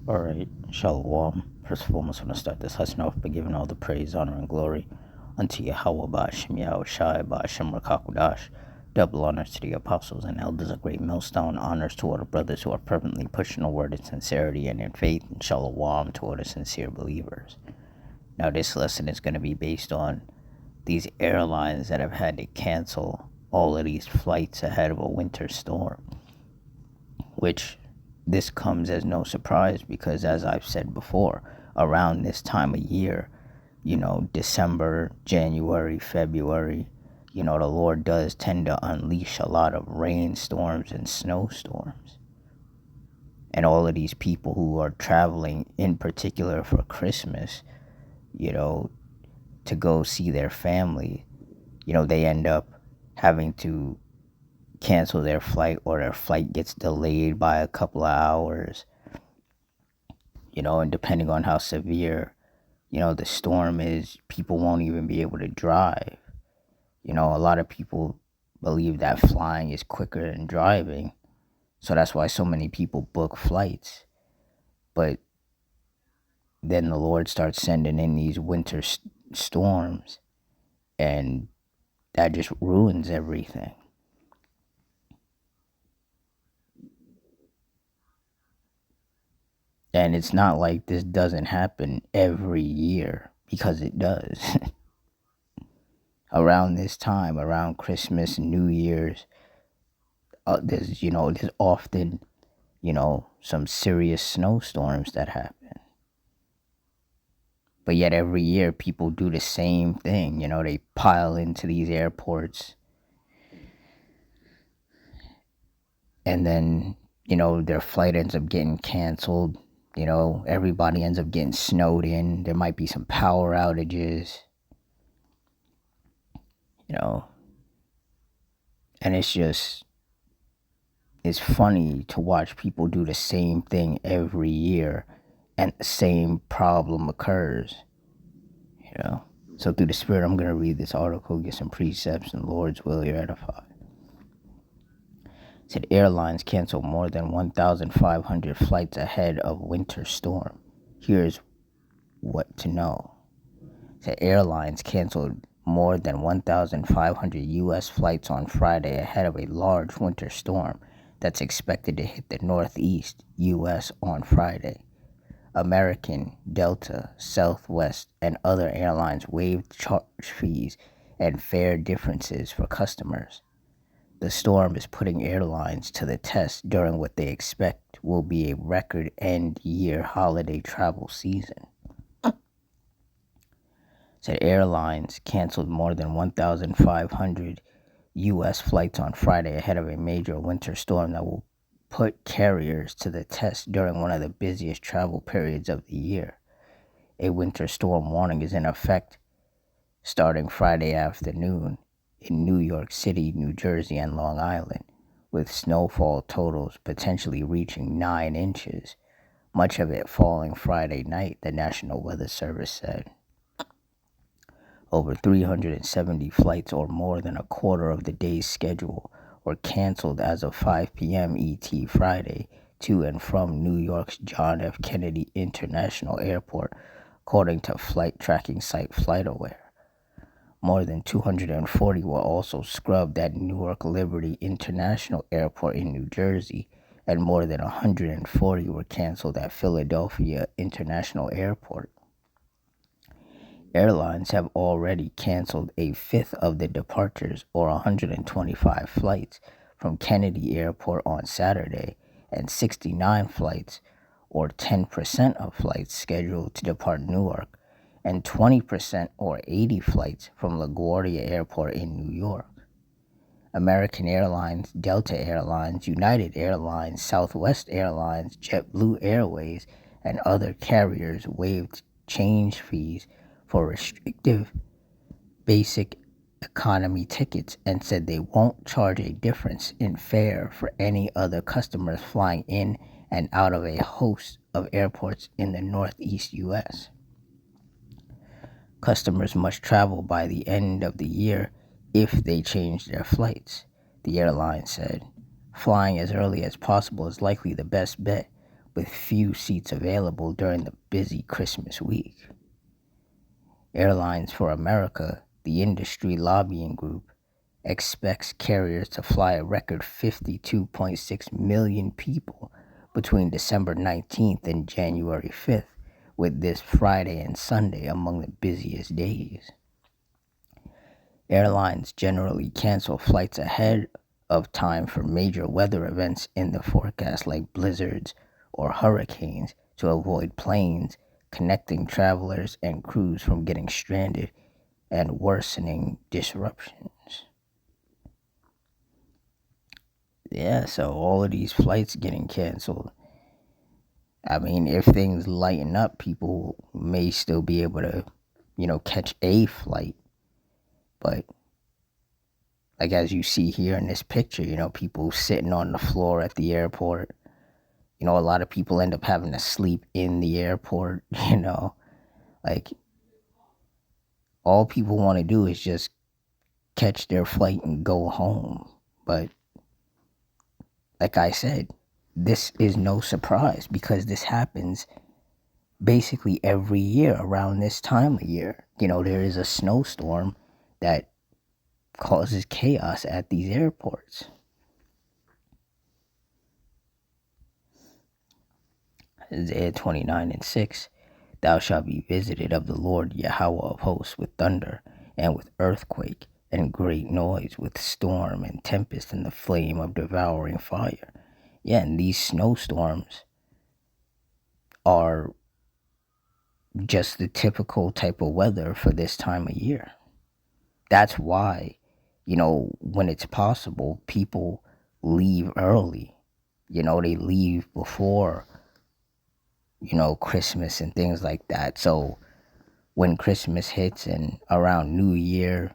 Alright, Shalom. First of all, I want to start this lesson off by giving all the praise, honor, and glory unto Yahweh Ba'ashem Yahweh Shai Ba'ashem Rakakudash. Double honors to the apostles and elders of Great Millstone. Honors to all the brothers who are fervently pushing the word in sincerity and in faith. And Shalom to all the sincere believers. Now, this lesson is going to be based on these airlines that have had to cancel all of these flights ahead of a winter storm, which this comes as no surprise because, as I've said before, around this time of year, December, January, February, the Lord does tend to unleash a lot of rainstorms and snowstorms. And all of these people who are traveling, in particular for Christmas, to go see their family, they end up having to cancel their flight, or their flight gets delayed by a couple of hours, and depending on how severe, the storm is, people won't even be able to drive. A lot of people believe that flying is quicker than driving, so that's why so many people book flights. But then the Lord starts sending in these winter storms, and that just ruins everything. And it's not like this doesn't happen every year, because it does. Around this time, around Christmas, New Year's, there's often, some serious snowstorms that happen. But yet every year people do the same thing. They pile into these airports, and then, their flight ends up getting canceled. Everybody ends up getting snowed in. There might be some power outages, and it's funny to watch people do the same thing every year, and the same problem occurs. So through the Spirit, I'm going to read this article, get some precepts, and Lord's will, you're edified. Said airlines cancel more than 1,500 flights ahead of winter storm. Here's what to know. Said airlines canceled more than 1,500 U.S. flights on Friday ahead of a large winter storm that's expected to hit the northeast U.S. on Friday. American, Delta, Southwest, and other airlines waived charge fees and fare differences for customers. The storm is putting airlines to the test during what they expect will be a record end-year holiday travel season. Said airlines canceled more than 1,500 U.S. flights on Friday ahead of a major winter storm that will put carriers to the test during one of the busiest travel periods of the year. A winter storm warning is in effect starting Friday afternoon in New York City, New Jersey, and Long Island, with snowfall totals potentially reaching 9 inches, much of it falling Friday night, the National Weather Service said. Over 370 flights, or more than a quarter of the day's schedule, were canceled as of 5 p.m. ET Friday to and from New York's John F. Kennedy International Airport, according to flight tracking site FlightAware. More than 240 were also scrubbed at Newark Liberty International Airport in New Jersey, and more than 140 were canceled at Philadelphia International Airport. Airlines have already canceled a fifth of the departures, or 125 flights, from Kennedy Airport on Saturday, and 69 flights, or 10% of flights scheduled to depart Newark, and 20%, or 80 flights, from LaGuardia Airport in New York. American Airlines, Delta Airlines, United Airlines, Southwest Airlines, JetBlue Airways, and other carriers waived change fees for restrictive basic economy tickets and said they won't charge a difference in fare for any other customers flying in and out of a host of airports in the Northeast U.S. Customers must travel by the end of the year if they change their flights, the airline said. Flying as early as possible is likely the best bet, with few seats available during the busy Christmas week. Airlines for America, the industry lobbying group, expects carriers to fly a record 52.6 million people between December 19th and January 5th, with this Friday and Sunday among the busiest days. Airlines generally cancel flights ahead of time for major weather events in the forecast like blizzards or hurricanes to avoid planes connecting travelers and crews from getting stranded and worsening disruptions. Yeah, so all of these flights getting canceled. I mean, if things lighten up, people may still be able to, catch a flight. But like as you see here in this picture, people sitting on the floor at the airport. A lot of people end up having to sleep in the airport, like all people want to do is just catch their flight and go home. But like I said, this is no surprise because this happens basically every year around this time of year. There is a snowstorm that causes chaos at these airports. Isaiah 29:6, Thou shalt be visited of the Lord Yahweh of hosts with thunder, and with earthquake, and great noise, with storm and tempest, and the flame of devouring fire. Yeah, and these snowstorms are just the typical type of weather for this time of year. That's why, when it's possible, people leave early. They leave before Christmas and things like that. So when Christmas hits and around New Year,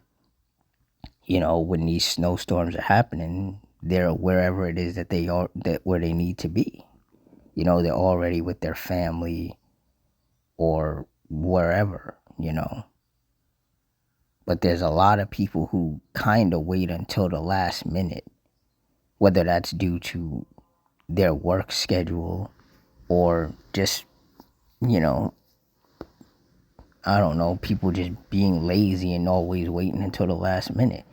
when these snowstorms are happening, they're wherever it is that they are, that where they need to be. They're already with their family or wherever, But there's a lot of people who kind of wait until the last minute, whether that's due to their work schedule or just, I don't know, people just being lazy and always waiting until the last minute.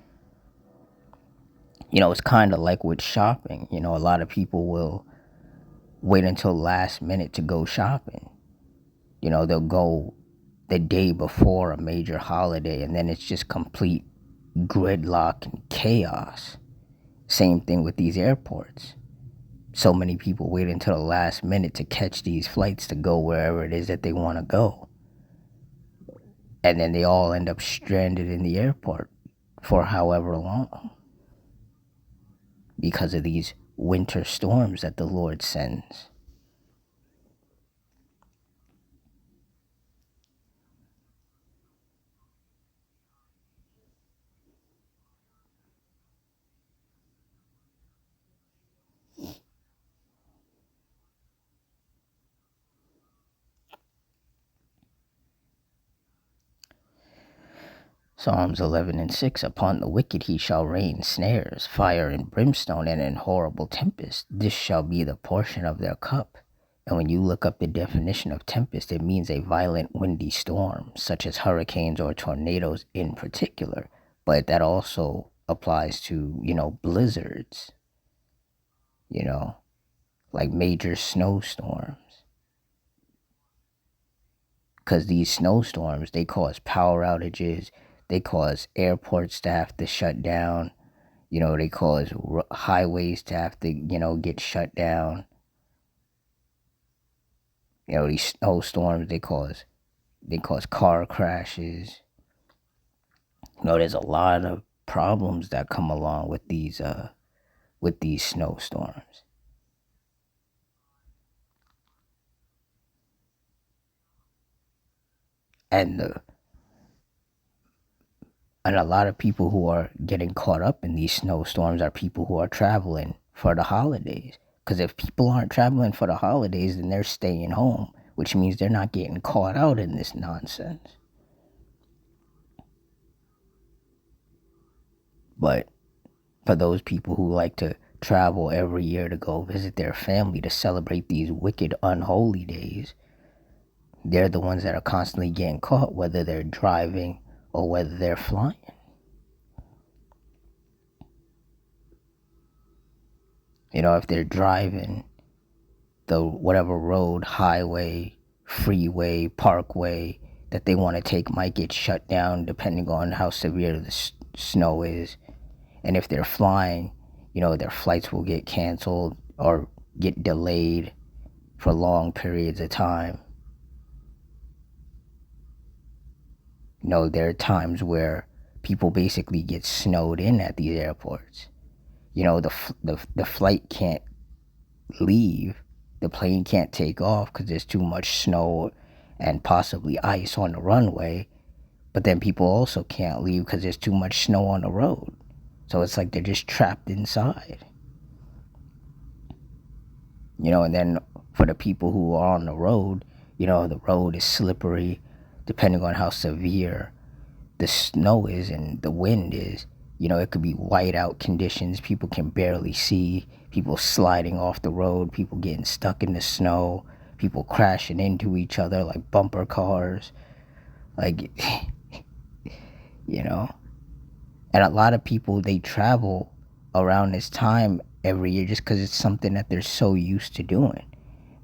It's kind of like with shopping. A lot of people will wait until last minute to go shopping. They'll go the day before a major holiday and then it's just complete gridlock and chaos. Same thing with these airports. So many people wait until the last minute to catch these flights to go wherever it is that they want to go. And then they all end up stranded in the airport for however long because of these winter storms that the Lord sends. Psalms 11:6, Upon the wicked he shall rain snares, fire and brimstone, and an horrible tempest. This shall be the portion of their cup. And when you look up the definition of tempest, it means a violent windy storm, such as hurricanes or tornadoes in particular. But that also applies to, blizzards, like major snowstorms. Because these snowstorms, they cause power outages, they cause airport staff to shut down, they cause highways to have to, get shut down. These snowstorms, they cause car crashes. There's a lot of problems that come along with these snowstorms. And a lot of people who are getting caught up in these snowstorms are people who are traveling for the holidays. Because if people aren't traveling for the holidays, then they're staying home, which means they're not getting caught out in this nonsense. But for those people who like to travel every year to go visit their family to celebrate these wicked, unholy days, they're the ones that are constantly getting caught, whether they're driving or whether they're flying. If they're driving, the whatever road, highway, freeway, parkway that they want to take might get shut down depending on how severe the snow is. And if they're flying, their flights will get canceled or get delayed for long periods of time. There are times where people basically get snowed in at these airports. The flight can't leave, the plane can't take off because there's too much snow and possibly ice on the runway, but then people also can't leave because there's too much snow on the road. So it's like they're just trapped inside. And then for the people who are on the road, the road is slippery depending on how severe the snow is and the wind is. It could be whiteout conditions. People can barely see. People sliding off the road. People getting stuck in the snow. People crashing into each other like bumper cars. And a lot of people, they travel around this time every year just because it's something that they're so used to doing.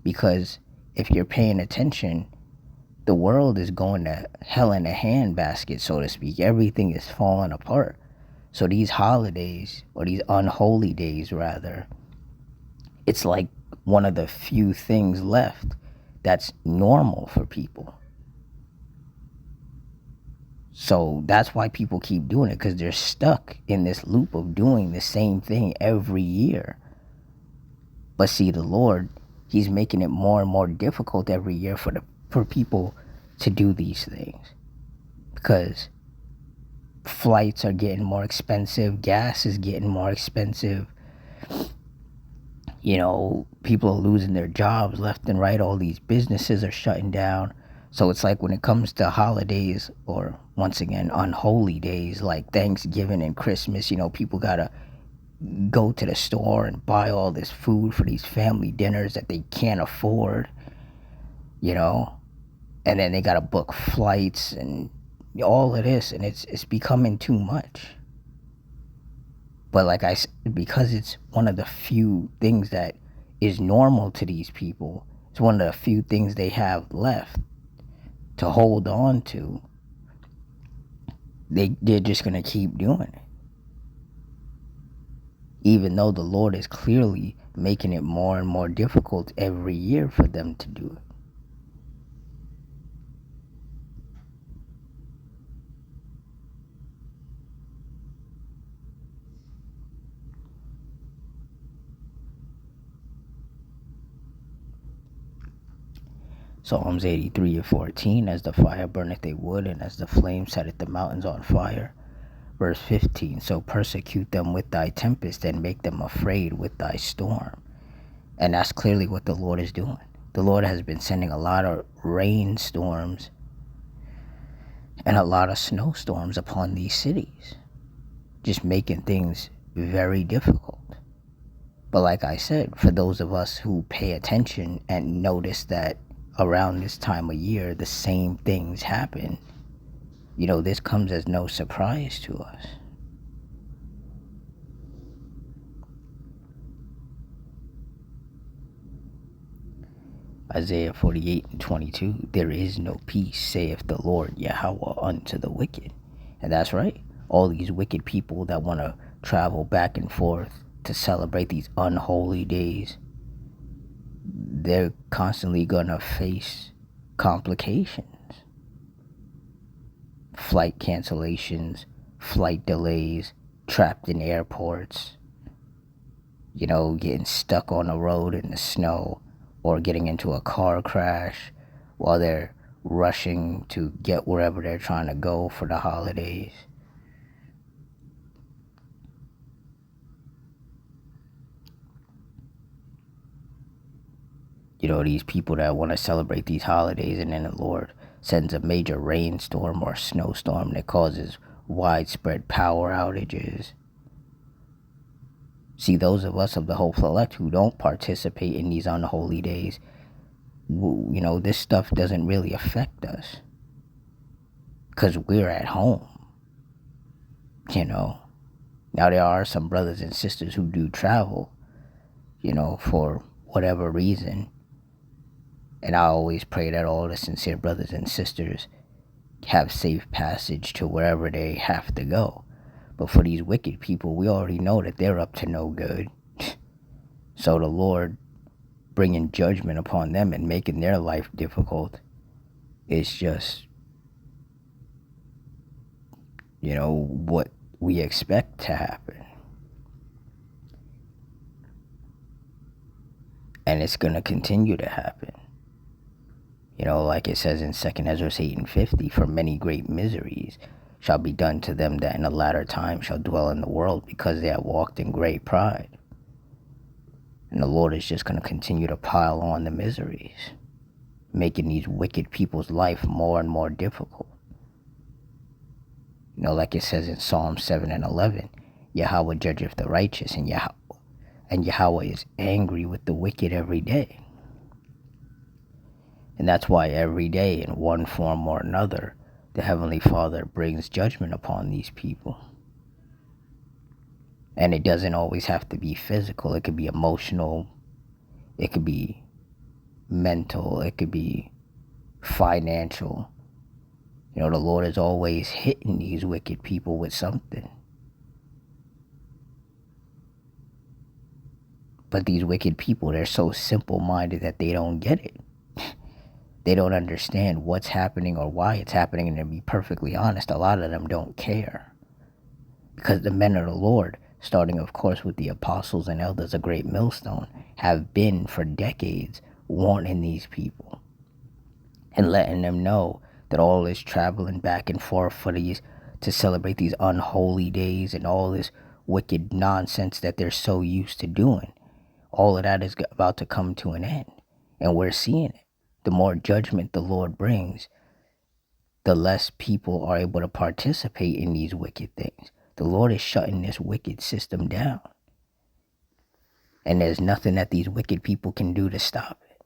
Because if you're paying attention, the world is going to hell in a handbasket, so to speak. Everything is falling apart. So these holidays, or these unholy days rather, it's like one of the few things left that's normal for people. So that's why people keep doing it, because they're stuck in this loop of doing the same thing every year. But see, the Lord, he's making it more and more difficult every year for people to do these things. Because flights are getting more expensive, gas is getting more expensive. People are losing their jobs left and right. All these businesses are shutting down. So it's like when it comes to holidays, or once again, unholy days like Thanksgiving and Christmas, people gotta go to the store and buy all this food for these family dinners that they can't afford, and then they gotta book flights and all of this, and it's becoming too much. But like I said, because it's one of the few things that is normal to these people, it's one of the few things they have left to hold on to, they're just going to keep doing it. Even though the Lord is clearly making it more and more difficult every year for them to do it. Psalms 83:14, as the fire burneth a wood, and as the flame setteth the mountains on fire. Verse 15, so persecute them with thy tempest, and make them afraid with thy storm. And that's clearly what the Lord is doing. The Lord has been sending a lot of rainstorms and a lot of snowstorms upon these cities, just making things very difficult. But like I said, for those of us who pay attention and notice that around this time of year the same things happen, this comes as no surprise to us. Isaiah 48:22, there is no peace, saith the Lord Yahweh, unto the wicked. And that's right. All these wicked people that want to travel back and forth to celebrate these unholy days, they're constantly going to face complications. Flight cancellations, flight delays, trapped in airports, getting stuck on the road in the snow, or getting into a car crash while they're rushing to get wherever they're trying to go for the holidays. These people that want to celebrate these holidays, and then the Lord sends a major rainstorm or snowstorm that causes widespread power outages, See, those of us of the hopeful elect who don't participate in these unholy days, this stuff doesn't really affect us because we're at home. Now there are some brothers and sisters who do travel, for whatever reason. And I always pray that all the sincere brothers and sisters have safe passage to wherever they have to go. But for these wicked people, we already know that they're up to no good. So the Lord bringing judgment upon them and making their life difficult is just, what we expect to happen. And it's going to continue to happen. Like it says in 2 Ezra 8:50, for many great miseries shall be done to them that in the latter time shall dwell in the world, because they have walked in great pride. And the Lord is just going to continue to pile on the miseries, making these wicked people's life more and more difficult. Like it says in Psalm 7:11, Yahweh judgeth the righteous, and Yahweh is angry with the wicked every day. And that's why every day, in one form or another, the Heavenly Father brings judgment upon these people. And it doesn't always have to be physical. It could be emotional. It could be mental. It could be financial. The Lord is always hitting these wicked people with something. But these wicked people, they're so simple-minded that they don't get it. They don't understand what's happening or why it's happening. And to be perfectly honest, a lot of them don't care. Because the men of the Lord, starting, of course, with the apostles and elders of Great Millstone, have been for decades warning these people and letting them know that all this traveling back and forth to celebrate these unholy days and all this wicked nonsense that they're so used to doing, all of that is about to come to an end. And we're seeing it. The more judgment the Lord brings, the less people are able to participate in these wicked things. The Lord is shutting this wicked system down. And there's nothing that these wicked people can do to stop it.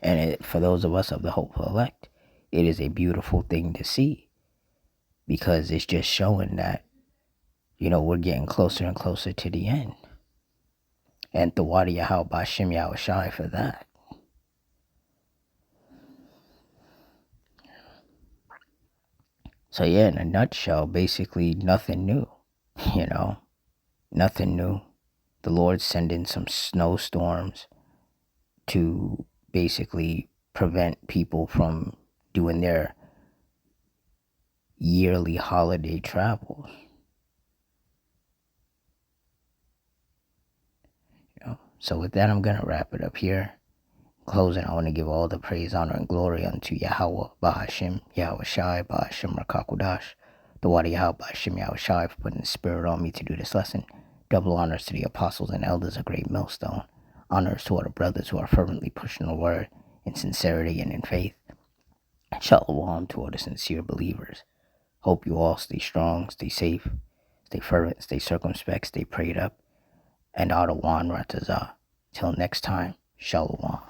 And for those of us of the hopeful elect, it is a beautiful thing to see. Because it's just showing that, we're getting closer and closer to the end. And Thawadi Yahweh Bashim Yahushai for that. So yeah, in a nutshell, basically nothing new. Nothing new. The Lord's sending some snowstorms to basically prevent people from doing their yearly holiday travels. So with that, I'm going to wrap it up here. Closing, I want to give all the praise, honor, and glory unto Yahweh, Bahashim, Yahweh Shai, Bahashim Rakakudash, the Wadi Yahweh, Bahashim Yahweh Shai, for putting the spirit on me to do this lesson. Double honors to the apostles and elders of Great Millstone. Honors to all the brothers who are fervently pushing the word in sincerity and in faith. Shalom to all the sincere believers. Hope you all stay strong, stay safe, stay fervent, stay circumspect, stay prayed up. And Adawan Ratazah. Till next time, Shalom.